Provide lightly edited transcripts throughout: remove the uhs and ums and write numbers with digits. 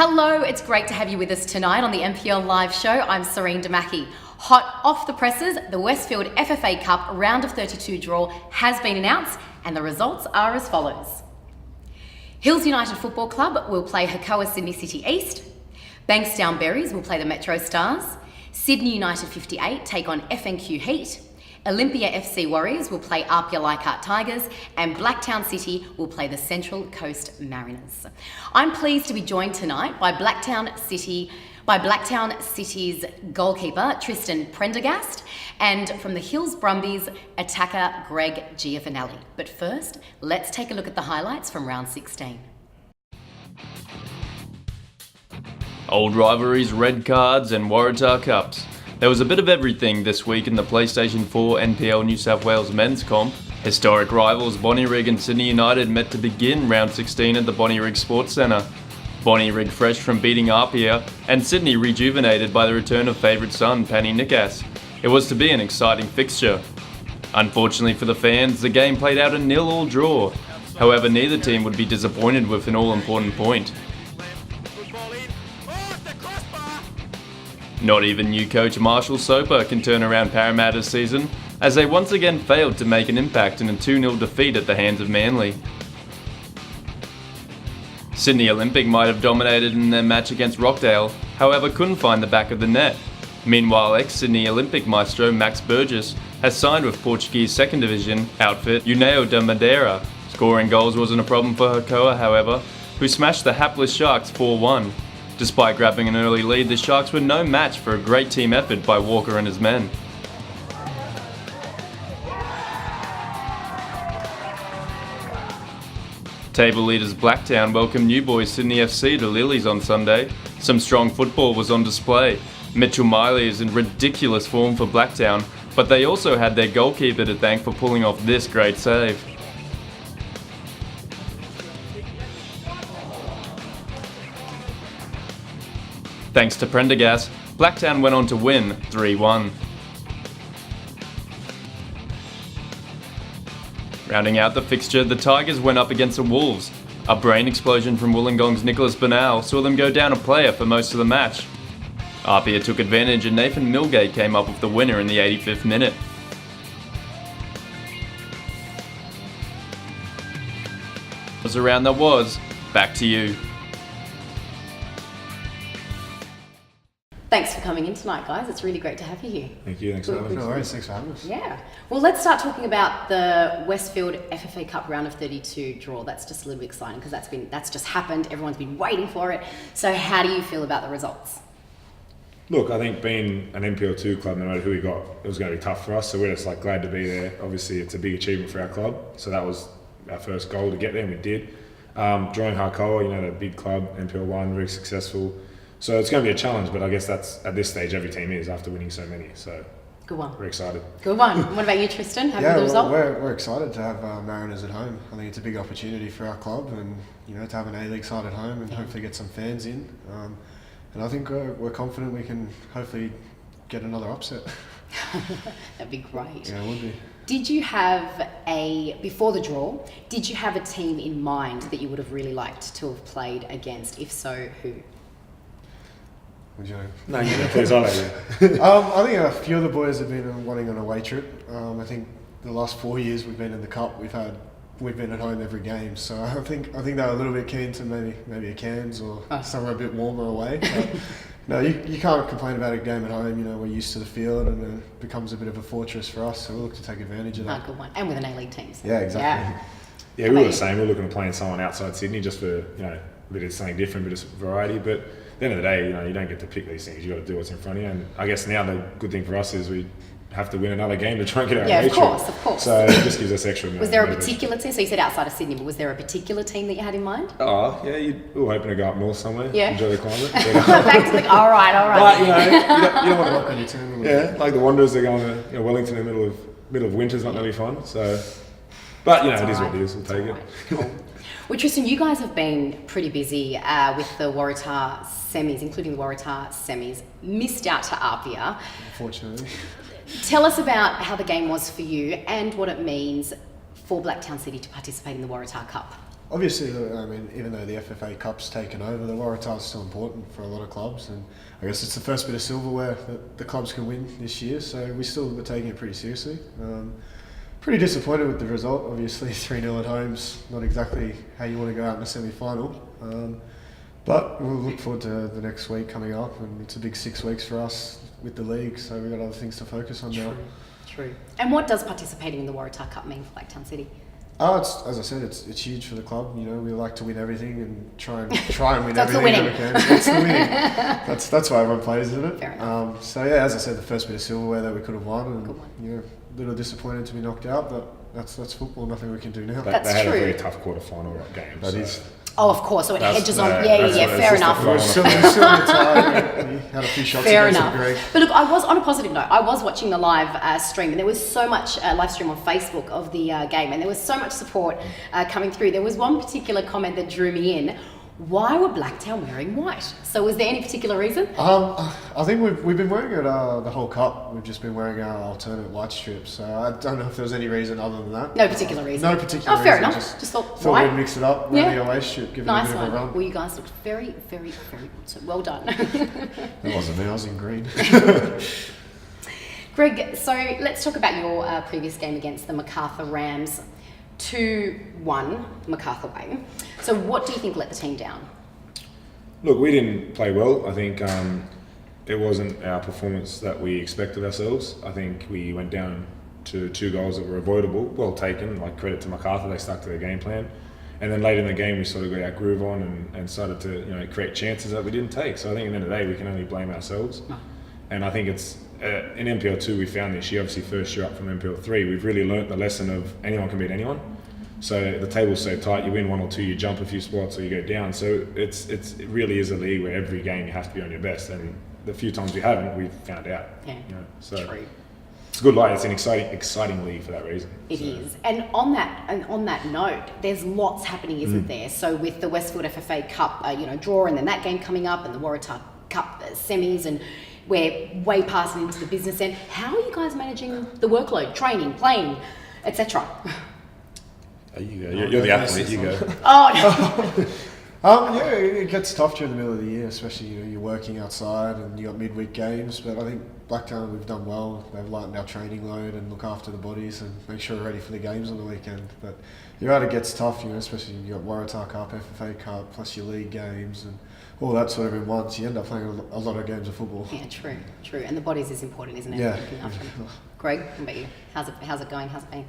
Hello, it's great to have you with us tonight on the NPL live show. I'm Sirine Demachkie. Hot off the presses, the Westfield FFA Cup round of 32 draw has been announced and the results are as follows. Hills United Football Club will play Hakoah Sydney City East. Bankstown Berries will play the Metro Stars. Sydney United 58 take on FNQ Heat. Olympia FC Warriors will play Apia Leichhardt Tigers, and Blacktown City will play the Central Coast Mariners. I'm pleased to be joined tonight by Blacktown City's goalkeeper Tristan Prendergast and from the Hills Brumbies attacker Greg Giovanelli. But first, let's take a look at the highlights from round 16. Old rivalries, red cards and Waratah Cups. There was a bit of everything this week in the PlayStation 4 NPL New South Wales men's comp. Historic rivals Bonnyrigg and Sydney United met to begin round 16 at the Bonnyrigg Sports Centre. Bonnyrigg fresh from beating Apia, and Sydney rejuvenated by the return of favourite son Panny Nikas. It was to be an exciting fixture. Unfortunately for the fans, the game played out a 0-0 draw. However, neither team would be disappointed with an all-important point. Not even new coach Marshall Soper can turn around Parramatta's season, as they once again failed to make an impact in a 2-0 defeat at the hands of Manly. Sydney Olympic might have dominated in their match against Rockdale, however couldn't find the back of the net. Meanwhile, ex-Sydney Olympic maestro Max Burgess has signed with Portuguese second division outfit União da Madeira. Scoring goals wasn't a problem for Hakoah, however, who smashed the hapless Sharks 4-1. Despite grabbing an early lead, the Sharks were no match for a great team effort by Walker and his men. Table leaders Blacktown welcomed new boys Sydney FC to Lilies on Sunday. Some strong football was on display. Mitchell Miley is in ridiculous form for Blacktown, but they also had their goalkeeper to thank for pulling off this great save. Thanks to Prendergast, Blacktown went on to win 3-1. Rounding out the fixture, the Tigers went up against the Wolves. A brain explosion from Wollongong's Nicholas Bernal saw them go down a player for most of the match. Apia took advantage and Nathan Milgate came up with the winner in the 85th minute. As around there was, back to you. Thanks for coming in tonight, guys. It's really great to have you here. Thank you. Thanks for having us. No worries. Thanks for having us. Yeah. Well, let's start talking about the Westfield FFA Cup round of 32 draw. That's just a little bit exciting because that's just happened. Everyone's been waiting for it. So how do you feel about the results? Look, I think being an NPL2 club, no matter who we got, it was going to be tough for us. So we're just glad to be there. Obviously, it's a big achievement for our club. So that was our first goal to get there, and we did. Drawing Hakoah, the big club, NPL1, very successful. So it's going to be a challenge, but I guess that's at this stage every team is after winning so many. So good one. We're excited. Good one. What about you, Tristan? Happy with the result? We're excited to have Mariners at home. I think it's a big opportunity for our club, and to have an A-League side at home and hopefully get some fans in. And I think we're confident we can hopefully get another upset. That'd be great. Yeah, it would be. Did you have before the draw, did you have a team in mind that you would have really liked to have played against? If so, who? Would you know? No, please, I'll let you. I think a few of the boys have been wanting an away trip. I think the last 4 years we've been in the cup, we've been at home every game. So I think they were a little bit keen to maybe a Cairns or somewhere a bit warmer away. But, no, you can't complain about a game at home. We're used to the field, and it becomes a bit of a fortress for us. So we'll look to take advantage of that. Good one, and with an A-League team. Yeah, exactly. Yeah, we were the same. We were looking at playing someone outside Sydney just for a bit of something different, bit of variety. But at the end of the day, you don't get to pick these things. You got to do what's in front of you. And I guess now the good thing for us is we have to win another game to try and get our away trip. Of course. So it just gives us extra. Was there a particular team? So you said outside of Sydney, but was there a particular team that you had in mind? Oh yeah, we were hoping to go up north somewhere. Yeah. Enjoy the climate. Back to all right. But you don't want to work on your team. Yeah, like the Wanderers, they're going to Wellington in the middle of winter's not going to be fun. So, but it is what it is. We'll take it. Cool. Well, Tristan, you guys have been pretty busy with the Waratah semis, including the Waratah semis. Missed out to Apia. Unfortunately. Tell us about how the game was for you and what it means for Blacktown City to participate in the Waratah Cup. obviously, I mean, even though the FFA Cup's taken over, the Waratah's still important for a lot of clubs, and I guess it's the first bit of silverware that the clubs can win this year, so we still were taking it pretty seriously. Pretty disappointed with the result, obviously. 3-0 at home's not exactly how you want to go out in the semi-final. But we'll look forward to the next week coming up, and it's a big 6 weeks for us with the league, so we've got other things to focus on now. True. And what does participating in the Waratah Cup mean for Blacktown City? It's, as I said, it's huge for the club. You know, we like to win everything and try and win That's everything the that we can. That's the winning. That's why everyone plays, isn't it? Fair enough. So yeah, as I said, the first bit of silverware that we could have won, and Good one. you know, a little disappointed to be knocked out, but that's football. Nothing we can do now. That's they had true. a very tough quarter-final game. That so is. Oh, of course. So it That's- hedges on. no, Yeah, that's what- fair it's just enough. the We're still in the tie. We had a few shots Fair against enough. Greg. But look, I was on a positive note. I was watching the live stream, and there was so much live stream on Facebook of the game, and there was so much support coming through. There was one particular comment that drew me in. Why were Blacktown wearing white? So was there any particular reason? I think we've been wearing it the whole cup. We've just been wearing our alternate white strips. So I don't know if there was any reason other than that. No particular reason. No particular Oh, fair reason. enough. Just thought Thought white. we'd mix it up, Yeah. wear the away strip, give Nice it a bit of a one. run. Well, you guys looked very, very, very good. So well done. It wasn't me, I was in green. Greg, so let's talk about your previous game against the Macarthur Rams. 2-1 Macarthur way. So what do you think let the team down? Look, we didn't play well. I think it wasn't our performance that we expected ourselves. I think we went down to 2 goals that were avoidable, well taken. Like, credit to Macarthur, they stuck to their game plan. And then late in the game, we sort of got our groove on and started to create chances that we didn't take. So I think at the end of the day, we can only blame ourselves. And I think it's in NPL 2 we found this year, obviously first year up from NPL 3, we've really learnt the lesson of anyone can beat anyone. So the table's so tight, you win 1 or 2, you jump a few spots or you go down. So it really is a league where every game you have to be on your best. And the few times we haven't, we've found out. Yeah, so true. it's a good light. It's an exciting league for that reason. It is. And on that note, there's lots happening, isn't there? So with the Westfield FFA Cup, draw, and then that game coming up, and the Waratah Cup semis, and we're way past into the business end. How are you guys managing the workload, training, playing, etc.? You go. You're the athlete. You go. Oh no. Yeah, it gets tough during the middle of the year, especially you're working outside and you got midweek games. But I think Blacktown, we've done well. They've lightened our training load and look after the bodies and make sure we're ready for the games on the weekend. But you're right, it gets tough, especially you got Waratah Cup, FFA Cup, plus your league games and all that sort of in once. You end up playing a lot of games of football. Yeah, true. And the bodies is important, isn't it? Yeah. Looking after them. Greg, what about you? How's it going? How's it been?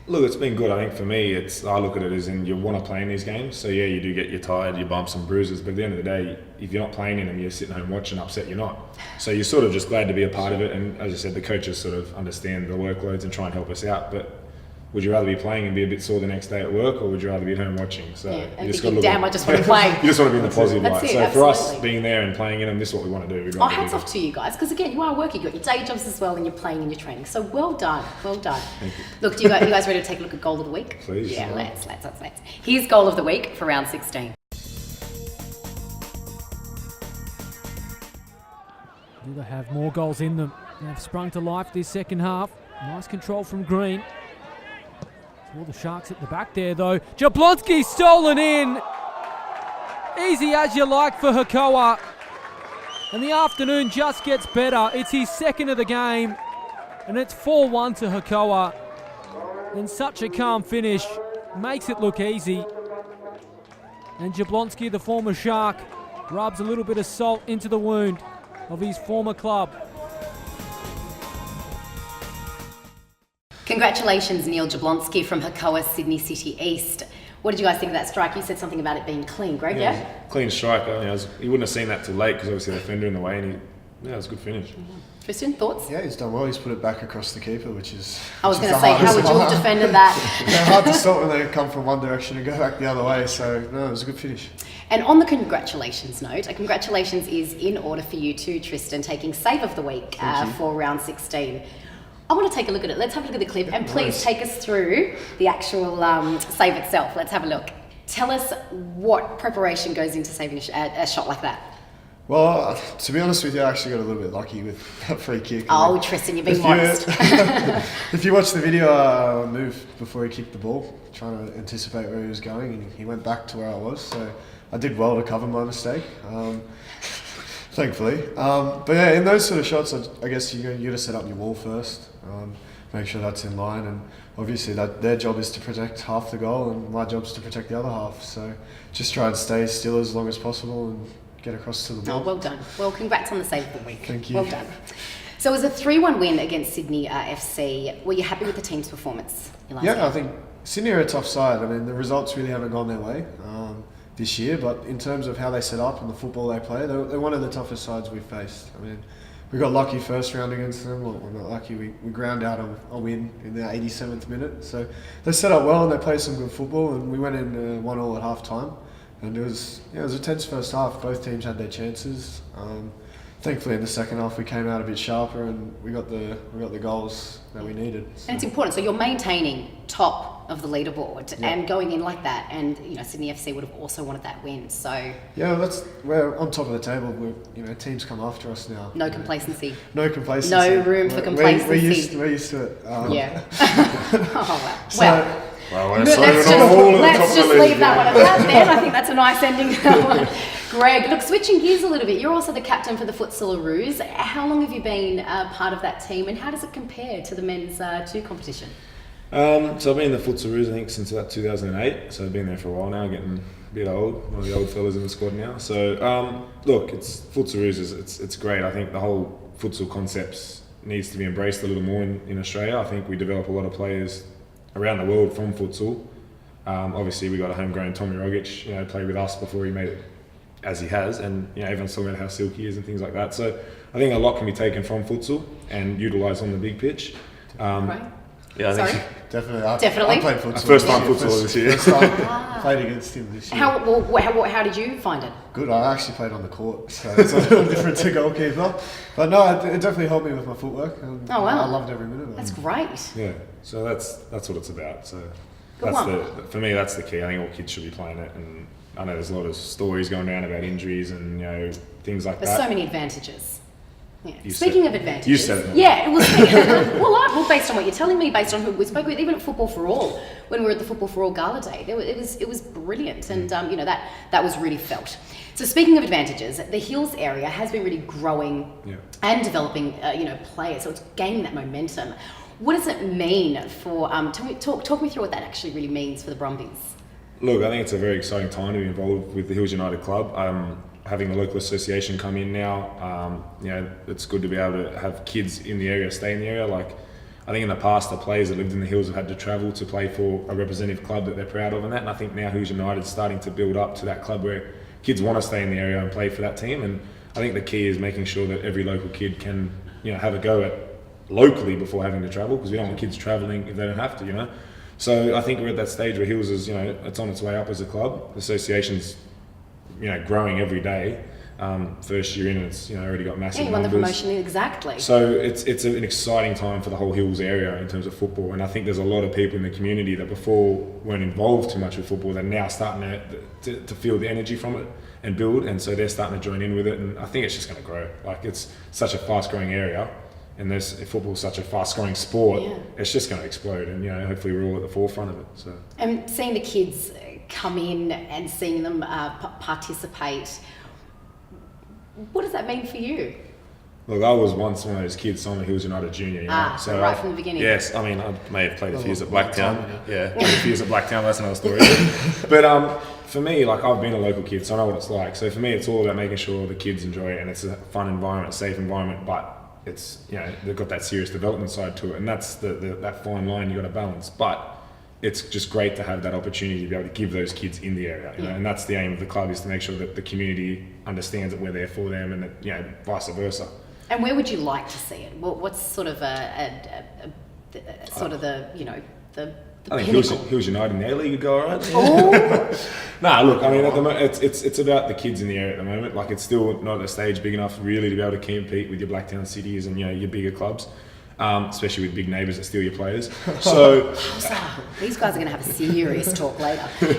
Look, it's been good. I think for me, I look at it as in you want to play in these games. So yeah, you do get your tired, your bumps and bruises. But at the end of the day, if you're not playing in them, you're sitting home watching upset, you're not. So you're sort of just glad to be a part of it. And as I said, the coaches sort of understand the workloads and try and help us out. But would you rather be playing and be a bit sore the next day at work, or would you rather be at home watching? So And you just thinking, got to damn, I just want to play. You just want to be in the positive That's light. it, So for us, absolutely. being there and playing in them, this is what we want to do. We'd Oh, rather hats do off to you guys, because again, you are working. You've got your day jobs as well, and you're playing and you're training. So well done. Thank you. Look, you guys ready to take a look at goal of the week? Please. Yeah, let's. Here's goal of the week for round 16. Do they have more goals in them? They've sprung to life this second half. Nice control from Green. All the Sharks at the back there though. Jablonski stolen in. Easy as you like for Hakoa. And the afternoon just gets better. It's his second of the game. And it's 4-1 to Hakoa. And such a calm finish. Makes it look easy. And Jablonski, the former Shark, rubs a little bit of salt into the wound of his former club. Congratulations, Neil Jablonski from Hakoa, Sydney City East. What did you guys think of that strike? You said something about it being clean, Greg, yeah? Clean strike. You wouldn't have seen that too late because obviously the defender in the way, and it was a good finish. Tristan, thoughts? Yeah, he's done well. He's put it back across the keeper, which is. I was which going is to the say, how would hardest you have part. defended that? They're hard to stop when they come from one direction and go back the other way. So, no, it was a good finish. And on the congratulations note, a congratulations is in order for you too, Tristan, taking Save of the Week for round 16. I want to take a look at it. Let's have a look at the clip and please take us through the actual save itself. Let's have a look. Tell us what preparation goes into saving a shot like that. Well, to be honest with you, I actually got a little bit lucky with that free kick. Oh, Tristan, you're being modest. If you watch the video, I moved before he kicked the ball, trying to anticipate where he was going, and he went back to where I was. So I did well to cover my mistake, thankfully. But yeah, in those sort of shots, I guess you got to set up your wall first, make sure that's in line, and obviously their job is to protect half the goal, and my job is to protect the other half. So just try and stay still as long as possible and get across to the ball. Oh, well done. Well, congrats on the save of the week. Thank you. Well done. So it was a 3-1 win against Sydney FC. Were you happy with the team's performance? Yeah, I think Sydney are a tough side. I mean, the results really haven't gone their way this year, but in terms of how they set up and the football they play, they're one of the toughest sides we've faced. I mean, we got lucky first round against them. Well, we're not lucky. We ground out a win in the 87th minute. So they set up well and they played some good football, and we went in 1-1 at half time. And it was a tense first half. Both teams had their chances. Thankfully, in the second half, we came out a bit sharper and we got the goals that we needed. So. And it's important. So you're maintaining top of the leaderboard and going in like that. And Sydney FC would have also wanted that win. So yeah, we're on top of the table. Teams come after us now. No complacency. No complacency. No room for complacency. We're used to it. Yeah. Oh wow. Well. Well, Let's just leave that one at that then. I think that's a nice ending. Greg, look, switching gears a little bit, you're also the captain for the Futsalaroos. How long have you been part of that team, and how does it compare to the men's 2 competition? So I've been in the Futsalaroos, I think, since about 2008. So I've been there for a while now, getting a bit old. One of the old fellas in the squad now. So look, Futsalaroos it's great. I think the whole futsal concepts needs to be embraced a little more in Australia. I think we develop a lot of players around the world from futsal. Obviously, we got a homegrown Tommy Rogic, played with us before he made it as he has, and everyone's talking about how silky he is and things like that. So I think a lot can be taken from futsal and utilised on the big pitch. Right. Yeah, I think Definitely. Definitely. I played futsal. First time futsal this year. Played against him this year. How did you find it? Good. I actually played on the court, so it's a little different to goalkeeper. But no, it definitely helped me with my footwork. And oh wow! I loved every minute of it. That's great. Yeah. So that's what it's about. So Good for me, that's the key. I think all kids should be playing it, and I know there's a lot of stories going around about injuries and things like There's that. so many advantages. Yeah. You Speaking of advantages, you said it. Yeah, it was well, based on what you're telling me, based on who we spoke with, even at Football for All, when we were at the Football for All Gala Day, it was brilliant, and that was really felt. So speaking of advantages, the Hills area has been really growing and developing, players, so it's gaining that momentum. What does it mean for? Talk me through what that actually really means for the Brumbies. Look, I think it's a very exciting time to be involved with the Hills United Club. Having the local association come in now, it's good to be able to have kids in the area stay in the area. Like, I think in the past, the players that lived in the Hills have had to travel to play for a representative club that they're proud of and that. And I think now Hills United is starting to build up to that club where kids want to stay in the area and play for that team. And I think the key is making sure that every local kid can, have a go at locally before having to travel, because we don't want kids travelling if they don't have to, So I think we're at that stage where Hills is, it's on its way up as a club. The association's growing every day. First year in, it's already got massive you won the numbers. promotion, exactly. So it's an exciting time for the whole Hills area in terms of football, and I think there's a lot of people in the community that before weren't involved too much with football. They're now starting to feel the energy from it and build, and so they're starting to join in with it. And I think it's just going to grow. Like, it's such a fast-growing area, and football's such a fast-growing sport. It's just going to explode, and hopefully we're all at the forefront of it. So. And seeing the kids come in and seeing them participate, what does that mean for you? Look, I was once one of those kids on the Hills United Junior. So right from the beginning. Yes, I mean, I may have played a few years at Blacktown. Played a few years at Blacktown, that's another story. But for me, I've been a local kid, so I know what it's like. So for me, it's all about making sure the kids enjoy it, and it's a fun environment, a safe environment, but it's, they've got that serious development side to it, and that's that fine line you've got to balance. But it's just great to have that opportunity to be able to give those kids in the area, and that's the aim of the club, is to make sure that the community understands that we're there for them, and that, vice versa. And where would you like to see it? What's sort of the I think Hills United in the A-League would go alright. Nah, look, I mean, at the moment, it's about the kids in the area at the moment. Like, it's still not at a stage big enough really to be able to compete with your Blacktown cities and your bigger clubs. especially with big neighbours that steal your players. So, These guys are going to have a serious talk later. but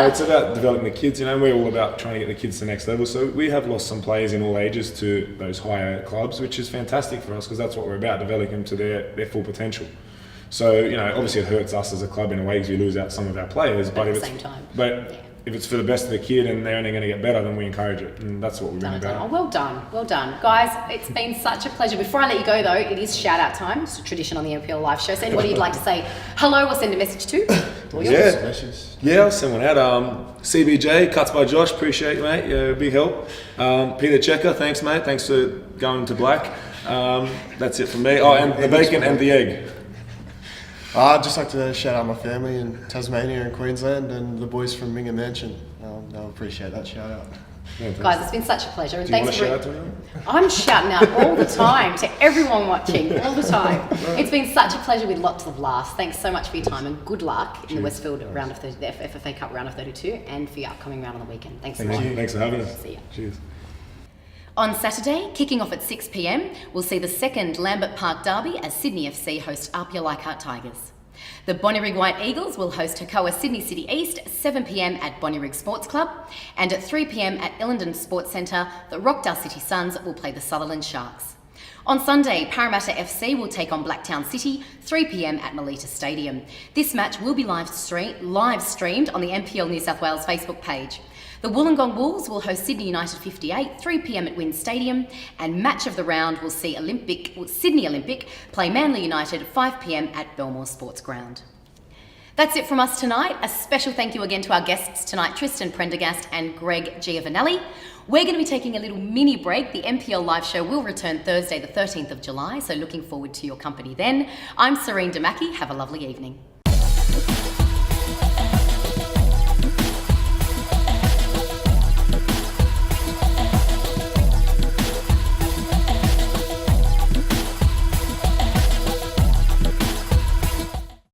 it's about developing the kids. We're all about trying to get the kids to the next level. So we have lost some players in all ages to those higher clubs, which is fantastic for us because that's what we're about, developing them to their full potential. So, obviously it hurts us as a club in a way because we lose out some of our players. But at the same time. If it's for the best of the kid and they're only going to get better, then we encourage it. And that's what we've been about. Oh, well done. Guys, it's been such a pleasure. Before I let you go, though, it is shout-out time. It's a tradition on the NPL Live Show. So anybody you'd like to say hello or send a message to? I'll send one out. CBJ, Cuts by Josh, appreciate you, mate. You're a big help. Peter Checker, thanks, mate. Thanks for going to Black. That's it from me. Oh, and the bacon and the egg. I'd just like to shout out my family in Tasmania and Queensland and the boys from Minga Mansion. They'll appreciate that shout out. Yeah, guys, it's been such a pleasure. And Do you thanks want to shout out to anyone? I'm shouting out all the time to everyone watching, all the time. It's been such a pleasure with lots of laughs. Thanks so much for your time and good luck in the Westfield round of 30, the FFA Cup round of 32 and for your upcoming round on the weekend. Thanks so much. Thanks for having us. See ya. Cheers. On Saturday, kicking off at 6 p.m, we'll see the second Lambert Park Derby as Sydney FC host Apia Leichhardt Tigers. The Bonnyrigg White Eagles will host Hakoah Sydney City East 7 p.m. at Bonnyrigg Sports Club, and at 3 p.m. at Illingdon Sports Centre, the Rockdale City Suns will play the Sutherland Sharks. On Sunday, Parramatta FC will take on Blacktown City 3 p.m. at Melita Stadium. This match will be live streamed on the NPL New South Wales Facebook page. The Wollongong Wolves will host Sydney United 58 3 p.m. at Wynn Stadium, and match of the round will see Sydney Olympic play Manly United 5 p.m. at Belmore Sports Ground. That's it from us tonight. A special thank you again to our guests tonight, Tristan Prendergast and Greg Giovanelli. We're going to be taking a little mini break. The NPL Live Show will return Thursday the 13th of July, so looking forward to your company then. I'm Sirine Demachkie. Have a lovely evening.